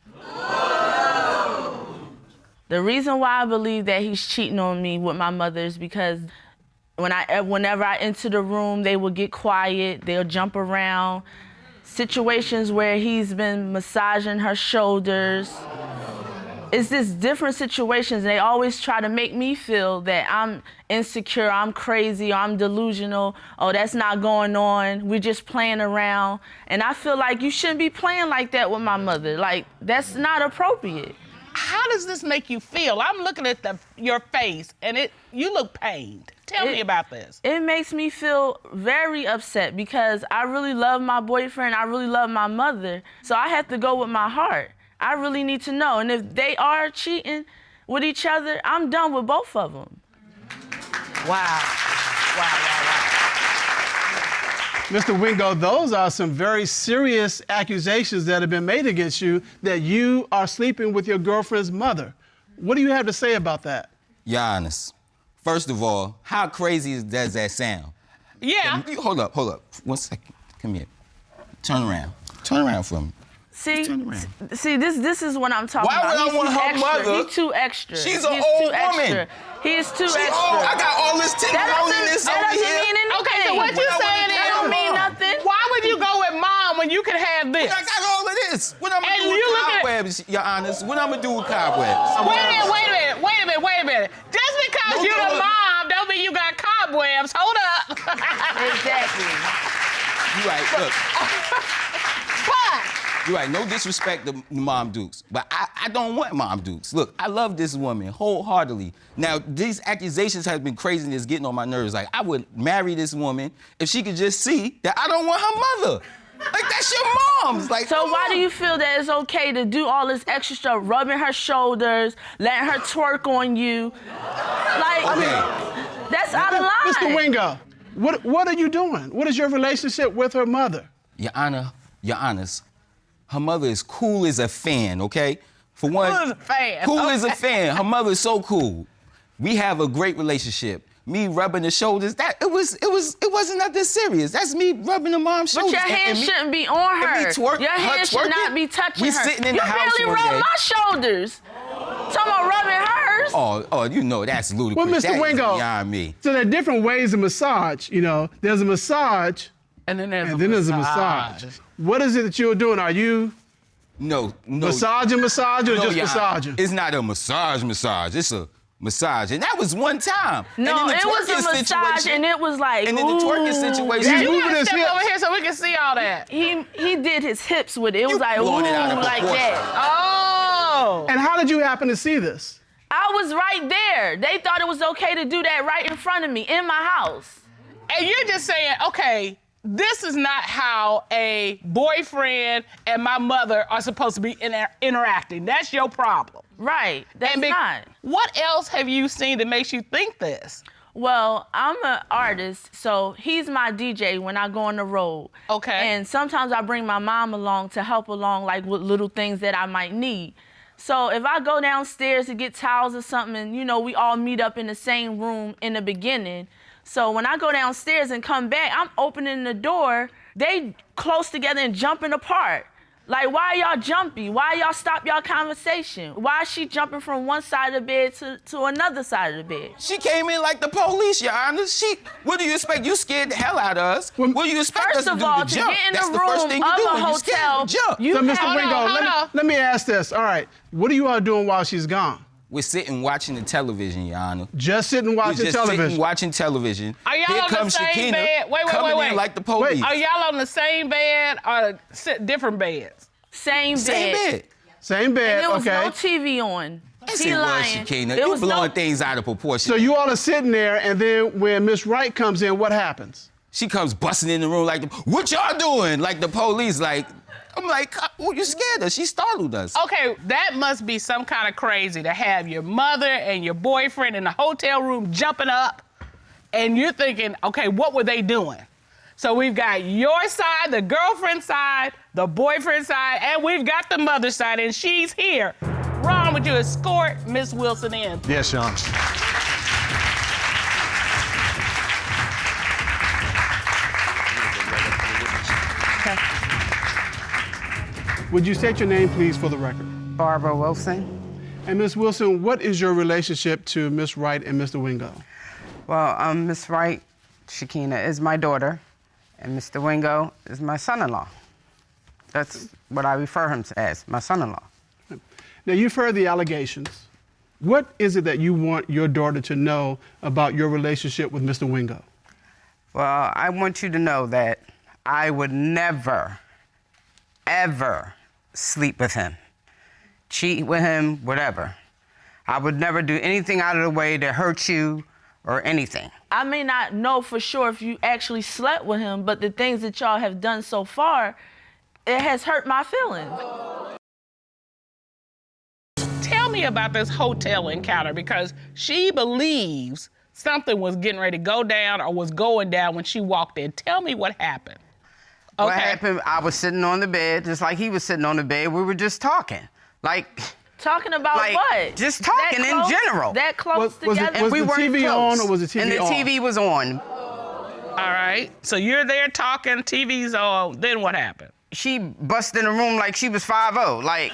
Speaker 3: The reason why I believe that he's cheating on me with my mother is because whenever I enter the room, they will get quiet, they'll jump around. Situations where he's been massaging her shoulders. It's just different situations. They always try to make me feel that I'm insecure, I'm crazy, or I'm delusional. Oh, that's not going on. We're just playing around. And I feel like you shouldn't be playing like that with my mother. Like, that's not appropriate.
Speaker 2: How does this make you feel? I'm looking at your face, and you look pained. Tell me about this.
Speaker 3: It makes me feel very upset because I really love my boyfriend. I really love my mother. So I have to go with my heart. I really need to know. And if they are cheating with each other, I'm done with both of them.
Speaker 2: Wow.
Speaker 5: Mr. Wingo, those are some very serious accusations that have been made against you that you are sleeping with your girlfriend's mother. What do you have to say about that?
Speaker 12: Your Honor, first of all, how crazy does that sound?
Speaker 2: Yeah.
Speaker 12: Hold up. 1 second. Come here. Turn around for me.
Speaker 3: See, this is what I'm talking
Speaker 12: Why
Speaker 3: about.
Speaker 12: would I want her mother?
Speaker 3: He's too extra.
Speaker 12: She's an old woman.
Speaker 3: He is too extra.
Speaker 12: Old. I got all this tenderoniness over here.
Speaker 3: Mean anything.
Speaker 2: Okay, so what you saying is,
Speaker 3: that don't mean nothing.
Speaker 2: Why would you go with mom when you could have this?
Speaker 12: I got all of this. What I'm gonna do
Speaker 2: And you
Speaker 12: with
Speaker 2: look at-
Speaker 12: cobwebs, Your Honor? What I'm gonna do with cobwebs?
Speaker 2: Wait a minute. Just because you're the mom don't mean you got cobwebs. Hold up.
Speaker 3: Exactly.
Speaker 12: You right. Look.
Speaker 2: But
Speaker 12: You're right, no disrespect to Mom Dukes, but I don't want Mom Dukes. Look, I love this woman wholeheartedly. Now, these accusations have been crazy and it's getting on my nerves. Like, I would marry this woman if she could just see that I don't want her mother. Like, that's your mom's. Like,
Speaker 3: so why do you feel that it's okay to do all this extra stuff, rubbing her shoulders, letting her twerk on you? Like, that's out of line.
Speaker 5: Mr. Wingo, what are you doing? What is your relationship with her mother?
Speaker 12: Your Honor, her mother is cool as a fan, okay? For one,
Speaker 2: Cool as a fan.
Speaker 12: Cool as a fan. Her mother is so cool. We have a great relationship. Me rubbing the shoulders, it wasn't nothing serious. That's me rubbing the mom's shoulders.
Speaker 3: But your hands shouldn't be on her.
Speaker 12: Your
Speaker 3: hands should not be touching her.
Speaker 12: We sitting in the house
Speaker 3: You
Speaker 12: one
Speaker 3: barely
Speaker 12: day.
Speaker 3: rub my shoulders. Talking about rubbing hers.
Speaker 12: Oh, you know that's ludicrous.
Speaker 5: Well, Mr.
Speaker 12: That is
Speaker 5: Wingo,
Speaker 12: beyond me.
Speaker 5: so there are different ways of massage. You know, there's a massage,
Speaker 2: and then there's
Speaker 5: a massage. What is it that you're doing? Are you
Speaker 12: No.
Speaker 5: massaging or just
Speaker 12: Your Honor,
Speaker 5: massaging?
Speaker 12: It's not a massage. It's a massage. And that was one time.
Speaker 3: No,
Speaker 12: and then the
Speaker 3: it was a
Speaker 12: twerking
Speaker 3: massage,
Speaker 12: situation-
Speaker 3: and it was like,
Speaker 12: And then the twerking situation.
Speaker 2: You gotta step over here so we can see all that.
Speaker 3: He did his hips with it. It was like,
Speaker 12: blowing it out of
Speaker 3: like
Speaker 12: proportion.
Speaker 3: that.
Speaker 2: Oh.
Speaker 5: And how did you happen to see this?
Speaker 3: I was right there. They thought it was okay to do that right in front of me, in my house.
Speaker 2: And you're just saying, okay, this is not how a boyfriend and my mother are supposed to be interacting. That's your problem.
Speaker 3: Right, that's not.
Speaker 2: What else have you seen that makes you think this?
Speaker 3: Well, I'm an artist, so he's my DJ when I go on the road.
Speaker 2: Okay.
Speaker 3: And sometimes I bring my mom along to help along, like with little things that I might need. So if I go downstairs to get towels or something, and, you know, we all meet up in the same room in the beginning. So when I go downstairs and come back, I'm opening the door, they close together and jumping apart. Like, why y'all jumpy? Why y'all stop y'all conversation? Why is she jumping from one side of the bed to another side of the bed?
Speaker 12: She came in like the police, Your Honor. What do you expect? You scared the hell out of us. What do you expect us to do?
Speaker 3: First of all,
Speaker 12: to jump?
Speaker 3: get in
Speaker 12: That's
Speaker 3: the
Speaker 12: the first
Speaker 3: room
Speaker 12: thing you
Speaker 3: of
Speaker 12: do
Speaker 3: a
Speaker 12: when you scared
Speaker 3: hotel,
Speaker 12: to jump.
Speaker 3: you
Speaker 5: So, Mr.
Speaker 3: have-
Speaker 5: Wingo, let me ask this. All right, what are you all doing while she's gone?
Speaker 12: We're sitting watching the television, Your Honor.
Speaker 5: Just sitting watching
Speaker 12: We're just
Speaker 5: television.
Speaker 12: sitting watching television.
Speaker 2: Are y'all
Speaker 12: Here
Speaker 2: on the
Speaker 12: comes
Speaker 2: same
Speaker 12: Shakina
Speaker 2: bed? Wait,
Speaker 12: coming
Speaker 2: wait.
Speaker 12: in like the police.
Speaker 2: Are y'all on the same bed or different beds?
Speaker 3: Same bed.
Speaker 12: Same bed.
Speaker 5: Same bed,
Speaker 3: And there was
Speaker 5: okay.
Speaker 3: no TV on.
Speaker 12: Yes,
Speaker 3: He
Speaker 12: it was,
Speaker 3: lying.
Speaker 12: Shakina.
Speaker 3: There
Speaker 12: You
Speaker 3: was
Speaker 12: blowing
Speaker 3: no-
Speaker 12: things out of proportion.
Speaker 5: So you all are sitting there, and then when Miss Wright comes in, what happens?
Speaker 12: She comes busting in the room like, what y'all doing? Like the police, like, I'm like, well, you scared us. She startled us.
Speaker 2: Okay, that must be some kind of crazy to have your mother and your boyfriend in the hotel room jumping up, and you're thinking, okay, what were they doing? So we've got your side, the girlfriend side, the boyfriend side, and we've got the mother side, and she's here. Ron, would you escort Miss Wilson in?
Speaker 1: Yes, Your Honor.
Speaker 5: Would you state your name, please, for the record?
Speaker 13: Barbara Wilson.
Speaker 5: And Miss Wilson, what is your relationship to Miss Wright and Mr. Wingo?
Speaker 13: Well, Miss Wright, Shakina, is my daughter, and Mr. Wingo is my son-in-law. That's what I refer him to as, my son-in-law.
Speaker 5: Now, you've heard the allegations. What is it that you want your daughter to know about your relationship with Mr. Wingo?
Speaker 13: Well, I want you to know that I would never, ever sleep with him, cheat with him, whatever. I would never do anything out of the way to hurt you or anything.
Speaker 3: I may not know for sure if you actually slept with him, but the things that y'all have done so far, it has hurt my feelings.
Speaker 2: Tell me about this hotel encounter, because she believes something was getting ready to go down or was going down when she walked in. Tell me what happened.
Speaker 13: What happened, I was sitting on the bed, just like he was sitting on the bed. We were just talking. Like,
Speaker 3: talking about
Speaker 13: like,
Speaker 3: what?
Speaker 13: Just talking
Speaker 3: That
Speaker 13: in
Speaker 3: close?
Speaker 13: general.
Speaker 3: That close together?
Speaker 13: And we
Speaker 5: the
Speaker 13: weren't
Speaker 5: TV
Speaker 13: close.
Speaker 5: on or was the TV
Speaker 13: And the
Speaker 5: off?
Speaker 13: TV was on.
Speaker 2: All right, so you're there talking, TV's on, then what happened?
Speaker 13: She busted in the room like she was 5'0". Like,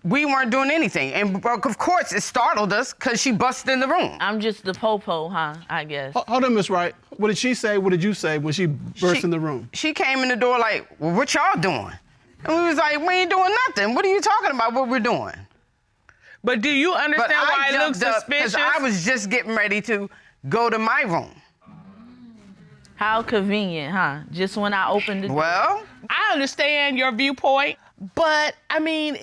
Speaker 13: we weren't doing anything. And of course, it startled us because she busted in the room.
Speaker 3: I'm just the po-po, huh, I guess.
Speaker 5: Hold on, Miss Wright. What did she say? What did you say when she burst in the room?
Speaker 13: She came in the door like, well, what y'all doing? And we was like, we ain't doing nothing. What are you talking about what we're doing?
Speaker 2: But do you understand why it looks suspicious?
Speaker 13: Because I was just getting ready to go to my room.
Speaker 3: How convenient, huh? Just when I opened the door.
Speaker 13: Well,
Speaker 2: I understand your viewpoint, but I mean,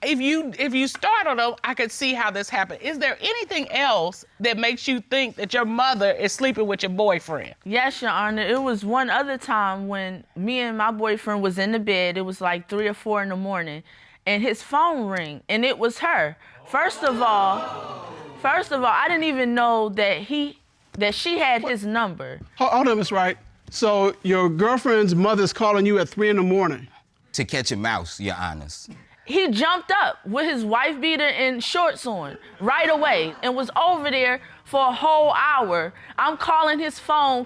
Speaker 2: if you startled them, I could see how this happened. Is there anything else that makes you think that your mother is sleeping with your boyfriend?
Speaker 3: Yes, Your Honor. It was one other time when me and my boyfriend was in the bed. It was like 3 or 4 in the morning, and his phone rang, and it was her. First of all, I didn't even know that she had his number.
Speaker 5: Hold on, Miss Wright. So your girlfriend's mother's calling you at 3 in the morning?
Speaker 12: To catch a mouse, Your Honors.
Speaker 3: He jumped up with his wife beater and shorts on right away and was over there for a whole hour. I'm calling his phone.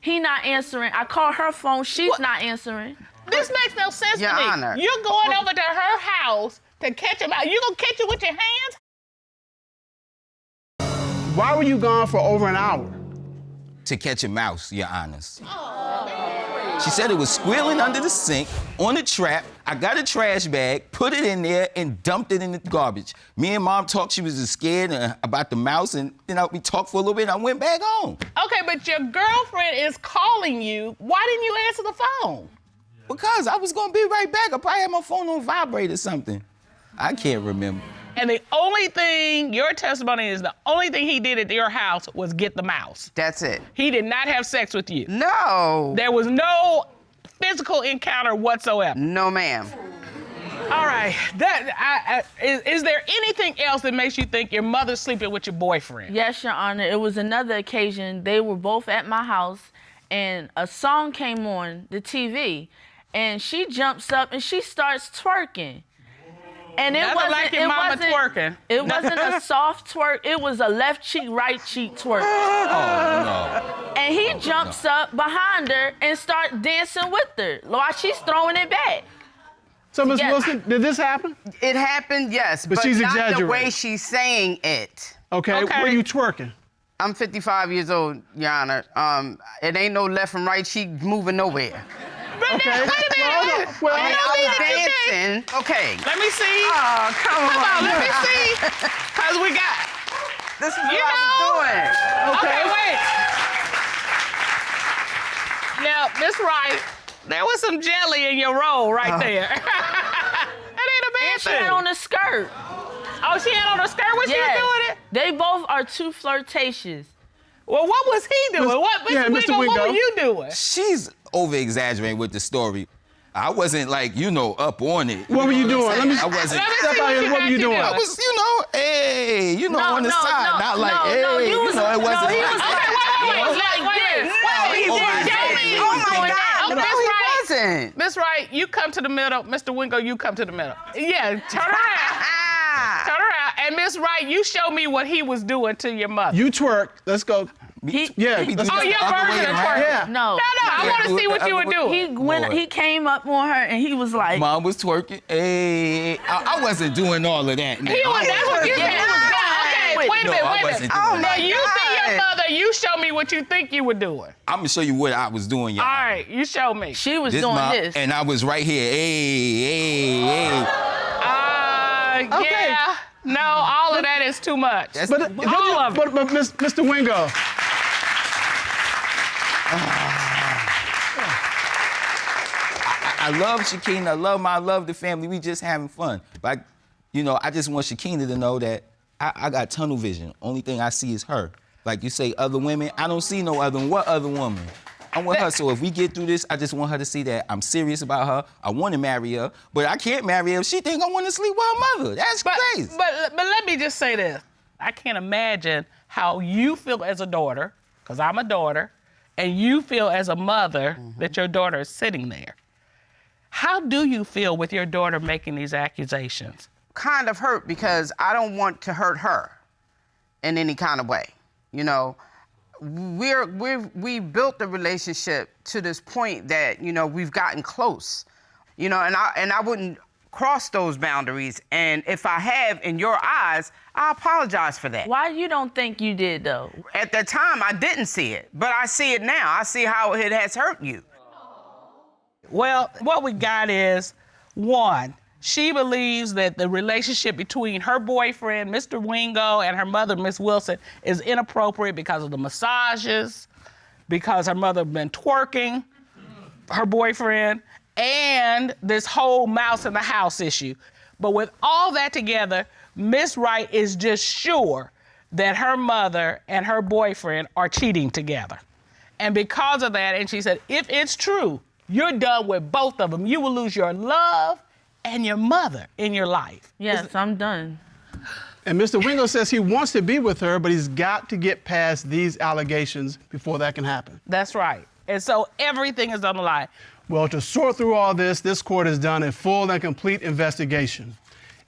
Speaker 3: He not answering. I call her phone. She's not answering.
Speaker 2: This makes no sense
Speaker 13: Your
Speaker 2: to me.
Speaker 13: Honor.
Speaker 2: You're going over to her house to catch him out. You gonna catch it with your hands?
Speaker 5: Why were you gone for over an hour?
Speaker 12: To catch a mouse, Your Honors. She said it was squealing under the sink, on the trap. I got a trash bag, put it in there, and dumped it in the garbage. Me and Mom talked, she was just scared about the mouse, and then we talked for a little bit, and I went back home.
Speaker 2: Okay, but your girlfriend is calling you. Why didn't you answer the phone?
Speaker 12: Because I was gonna be right back. I probably had my phone on vibrate or something. I can't remember.
Speaker 2: And the only thing, your testimony is the only thing he did at your house was get the mouse.
Speaker 13: That's it.
Speaker 2: He did not have sex with you.
Speaker 13: No.
Speaker 2: There was no physical encounter whatsoever.
Speaker 13: No, ma'am.
Speaker 2: All right. Is there anything else that makes you think your mother's sleeping with your boyfriend?
Speaker 3: Yes, Your Honor. It was another occasion. They were both at my house, and a song came on the TV, and she jumps up and she starts twerking. And it
Speaker 2: Nothing
Speaker 3: wasn't
Speaker 2: like your mama twerking.
Speaker 3: It wasn't a soft twerk. It was a left cheek, right cheek twerk.
Speaker 12: Oh, no.
Speaker 3: And he jumps up behind her and starts dancing with her while she's throwing it back.
Speaker 5: So, Ms.
Speaker 3: Yes.
Speaker 5: Wilson, did this happen?
Speaker 13: It happened, yes,
Speaker 5: But
Speaker 13: but
Speaker 5: she's
Speaker 13: not the
Speaker 5: exaggerating.
Speaker 13: way she's saying it.
Speaker 5: Okay, where you twerking?
Speaker 13: I'm 55 years old, Your Honor. It ain't no left and right cheek moving nowhere.
Speaker 5: Okay.
Speaker 13: Well, I was dancing. Okay.
Speaker 2: Let me see.
Speaker 13: Oh, come on.
Speaker 2: Let me see. Because we got...
Speaker 13: This is what I was doing.
Speaker 2: Okay, wait. Now, Miss Wright, there was some jelly in your roll right there. That ain't a bad
Speaker 3: And she
Speaker 2: thing.
Speaker 3: had on a skirt.
Speaker 2: Oh, she had on a skirt when she was doing it?
Speaker 3: They both are too flirtatious.
Speaker 2: Well, what was he doing? Mr. Wingo, what were you doing?
Speaker 12: She's over-exaggerating with the story. I wasn't like, up on it.
Speaker 5: What were you doing?
Speaker 12: I wasn't.
Speaker 5: What were you doing?
Speaker 12: I was, hey, on the side, not like, hey,
Speaker 3: he was,
Speaker 12: it wasn't.
Speaker 3: he was
Speaker 13: Wasn't.
Speaker 2: Miss Wright, you come to the middle. Mr. Wingo, you come to the middle. Yeah, turn around. Turn around. And Miss Wright, you show me what he was doing to your mother.
Speaker 5: You twerk. Let's go.
Speaker 3: He,
Speaker 5: Yeah.
Speaker 2: Oh, your version of twerk.
Speaker 5: Yeah.
Speaker 3: No.
Speaker 2: I want to see what you were doing.
Speaker 3: He came up on her and he was like,
Speaker 12: Mom was twerking. Hey, I wasn't doing all of that.
Speaker 2: That's what you said. Okay, wait a minute.
Speaker 12: I wasn't doing that.
Speaker 2: You see your mother, you show me what you think you were doing.
Speaker 12: I'm going to show you what I was doing, y'all.
Speaker 2: All right, you show me.
Speaker 3: she was doing this.
Speaker 12: And I was right here. Hey.
Speaker 2: Yeah. No, all of that is too much.
Speaker 5: But Mr. Wingo.
Speaker 12: I love Shakina. I love the family. We just having fun. But, I just want Shakina to know that I got tunnel vision. Only thing I see is her. Like you say, other women, I don't see no other. What other woman? I'm with her, so if we get through this, I just want her to see that I'm serious about her. I want to marry her, but I can't marry her if she think I want to sleep with her mother. That's crazy.
Speaker 2: But let me just say this. I can't imagine how you feel as a daughter, because I'm a daughter, and you feel as a mother that your daughter is sitting there. How do you feel with your daughter making these accusations?
Speaker 13: Kind of hurt because I don't want to hurt her in any kind of way. We built the relationship to this point that, we've gotten close. And I wouldn't cross those boundaries. And if I have, in your eyes, I apologize for that.
Speaker 3: Why you don't think you did, though?
Speaker 13: At the time, I didn't see it, but I see it now. I see how it has hurt you.
Speaker 2: Well, what we got is, one, she believes that the relationship between her boyfriend, Mr. Wingo, and her mother, Miss Wilson, is inappropriate because of the massages, because her mother been twerking, her boyfriend, and this whole mouse in the house issue. But with all that together, Miss Wright is just sure that her mother and her boyfriend are cheating together. And because of that, and she said, if it's true, you're done with both of them. You will lose your love and your mother in your life.
Speaker 3: Yes, I'm done.
Speaker 5: And Mr. Wingo says he wants to be with her, but he's got to get past these allegations before that can happen.
Speaker 2: That's right. And so everything is on the line.
Speaker 5: Well, to sort through all this court has done a full and complete investigation.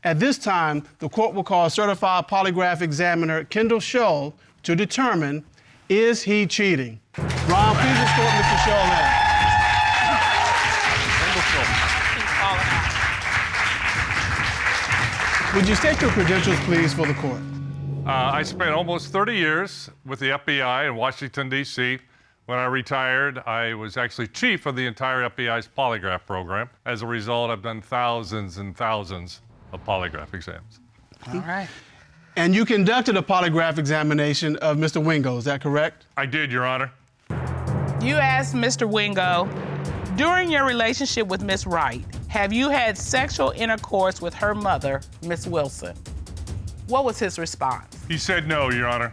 Speaker 5: At this time, the court will call certified polygraph examiner Kendall Shull to determine, is he cheating? Ron, please escort Mr. Shull in. Would you state your credentials, please, for the court?
Speaker 11: I spent almost 30 years with the FBI in Washington, D.C. When I retired, I was actually chief of the entire FBI's polygraph program. As a result, I've done thousands and thousands of polygraph exams.
Speaker 2: All right.
Speaker 5: And you conducted a polygraph examination of Mr. Wingo, is that correct?
Speaker 11: I did, Your Honor.
Speaker 2: You asked Mr. Wingo, during your relationship with Miss Wright, have you had sexual intercourse with her mother, Miss Wilson? What was his response?
Speaker 11: He said no, Your Honor.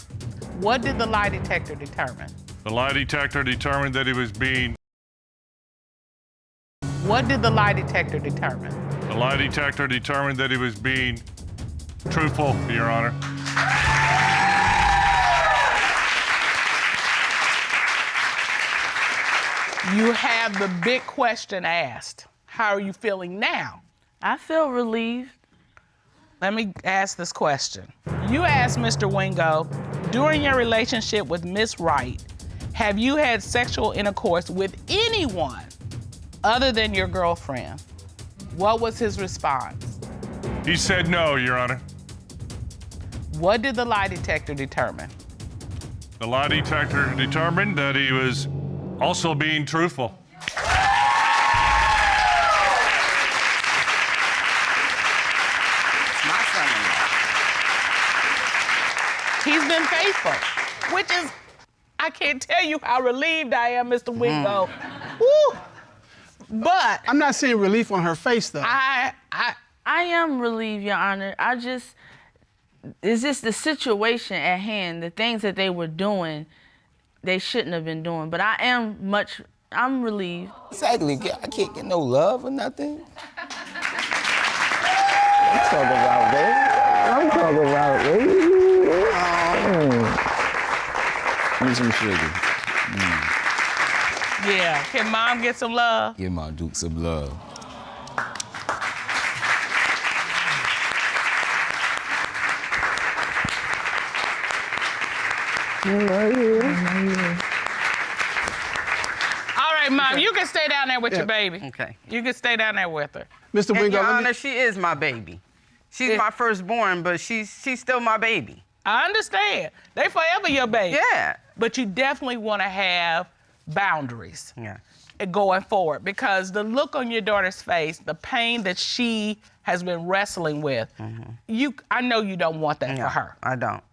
Speaker 2: What did the lie detector determine?
Speaker 11: The lie detector determined that he was being...
Speaker 2: What did the lie detector determine?
Speaker 11: The lie detector determined that he was being truthful, Your Honor.
Speaker 2: You have the big question asked. How are you feeling now?
Speaker 3: I feel relieved.
Speaker 2: Let me ask this question. You asked Mr. Wingo, during your relationship with Miss Wright, have you had sexual intercourse with anyone other than your girlfriend? What was his response?
Speaker 11: He said no, Your Honor.
Speaker 2: What did the lie detector determine?
Speaker 11: The lie detector determined that he was also being truthful.
Speaker 2: He's been faithful, which is, I can't tell you how relieved I am, Mr. Wingo. Woo! But
Speaker 5: I'm not seeing relief on her face, though.
Speaker 3: I am relieved, Your Honor. It's just the situation at hand, the things that they were doing, they shouldn't have been doing. But I'm relieved.
Speaker 12: Exactly. I can't get no love or nothing. I'm talking about, baby. Need some sugar.
Speaker 2: yeah, can Mom get some love?
Speaker 12: Give my Duke some love.
Speaker 2: All right, Mom, you can stay down there with your baby.
Speaker 13: Okay.
Speaker 2: You can stay down there with her.
Speaker 5: Mr.
Speaker 13: And
Speaker 5: Wingo,
Speaker 13: Your Honor, she is my baby. She's my firstborn, but she's still my baby.
Speaker 2: I understand. They forever your baby.
Speaker 13: Yeah.
Speaker 2: But you definitely want to have boundaries.
Speaker 13: Yeah.
Speaker 2: Going forward, because the look on your daughter's face, the pain that she has been wrestling with, I know you don't want that for her.
Speaker 13: I don't.